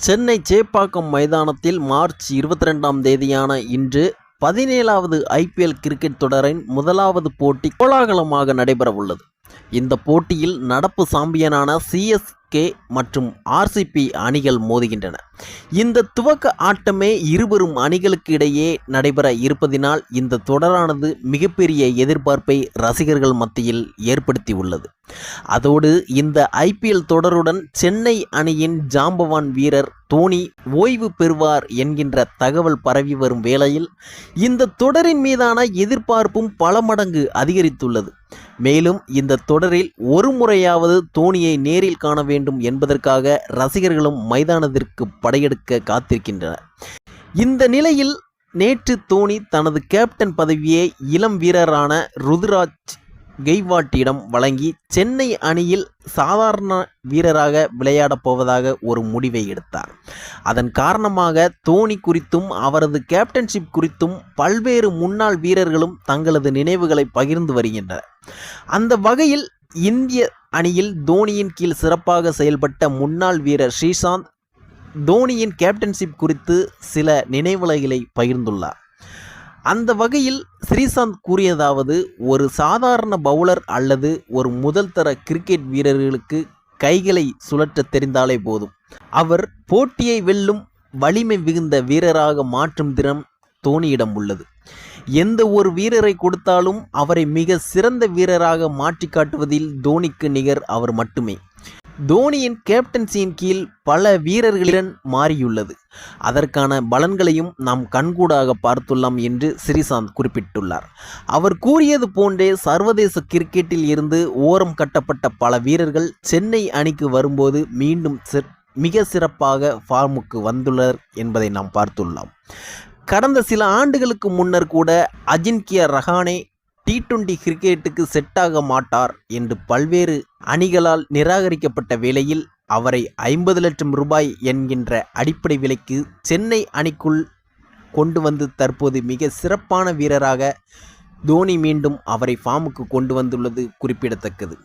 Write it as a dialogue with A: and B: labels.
A: சென்னை சேப்பாக்கம் மைதானத்தில் மார்ச் 22ஆம் தேதியான இன்று 17வது IPL cricket தொடரின் முதலாவது போட்டி கோலாகலமாக நடைபெறவுள்ளது. இந்த போட்டியில் நடப்பு சாம்பியனான சிஎஸ்கே மற்றும் ஆர்சிபி அணிகள் மோதுகின்றன. இந்த துவக்க ஆட்டமே இருவரும் அணிகளுக்கு இடையே நடைபெற இருப்பதினால் இந்த தொடரானது மிகப்பெரிய எதிர்பார்ப்பை ரசிகர்கள் மத்தியில் ஏற்படுத்தியுள்ளது. அதோடு இந்த ஐபிஎல் தொடருடன் சென்னை அணியின் ஜாம்பவான் வீரர் தோனி ஓய்வு பெறுவார் என்கின்ற தகவல் பரவி வரும் வேளையில் இந்த தொடரின் மீதான எதிர்பார்ப்பும் பல மடங்கு அதிகரித்துள்ளது. மேலும் இந்த தொடரில் ஒரு முறையாவது தோனியை நேரில் காண வேண்டும் என்பதற்காக ரசிகர்களும் மைதானத்திற்கு படையெடுக்க காத்திருக்கின்றனர். இந்த நிலையில் நேற்று தோனி தனது கேப்டன் பதவியை இளம் வீரரான ருதுராஜ் கெய்க்வாட்டிடம் வழங்கி சென்னை அணியில் சாதாரண வீரராக விளையாடப் போவதாக ஒரு முடிவை எடுத்தார். அதன் காரணமாக தோனி குறித்தும் அவரது கேப்டன்ஷிப் குறித்தும் பல்வேறு முன்னாள் வீரர்களும் தங்களது நினைவுகளை பகிர்ந்து வருகின்றனர். அந்த வகையில் இந்திய அணியில் தோனியின் கீழ் சிறப்பாக செயல்பட்ட முன்னாள் வீரர் ஸ்ரீசாந்த் தோனியின் கேப்டன்ஷிப் குறித்து சில நினைவுகளை பகிர்ந்துள்ளார். அந்த வகையில் ஸ்ரீசாந்த் கூறியதாவது, ஒரு சாதாரண பவுலர் அல்லது ஒரு முதல் தர கிரிக்கெட் வீரர்களுக்கு கைகளை சுழற்ற தெரிந்தாலே போதும், அவர் போட்டியை வெல்லும் வலிமை மிகுந்த வீரராக மாற்றும் திறம் தோனியிடம் உள்ளது. எந்த ஒரு வீரரை கொடுத்தாலும் அவரை மிக சிறந்த வீரராக மாற்றி காட்டுவதில் தோனிக்கு நிகர் அவர் மட்டுமே. தோனியின் கேப்டன்சியின் கீழ் பல வீரர்களிடம் மாறியுள்ளது. அதற்கான பலன்களையும் நாம் கண்கூடாக பார்த்துள்ளோம் என்று ஸ்ரீசாந்த் குறிப்பிட்டுள்ளார். அவர் கூறியது போன்றே சர்வதேச கிரிக்கெட்டில் இருந்து ஓரம் கட்டப்பட்ட பல வீரர்கள் சென்னை அணிக்கு வரும்போது மீண்டும் மிக சிறப்பாக ஃபார்முக்கு வந்துள்ளனர் என்பதை நாம் பார்த்துள்ளோம். கடந்த சில ஆண்டுகளுக்கு முன்னர் கூட அஜின்கியா ரஹானே T20 கிரிக்கெட்டுக்கு செட்டாக மாட்டார் என்று பல்வேறு அணிகளால் நிராகரிக்கப்பட்ட வேளையில் அவரை 50 லட்சம் ரூபாய் என்கின்ற அடிப்படை விலைக்கு சென்னை அணிக்குள் கொண்டு வந்து தற்போது மிக சிறப்பான வீரராக தோனி மீண்டும் அவரை ஃபார்முக்கு கொண்டு வந்துள்ளது குறிப்பிடத்தக்கது.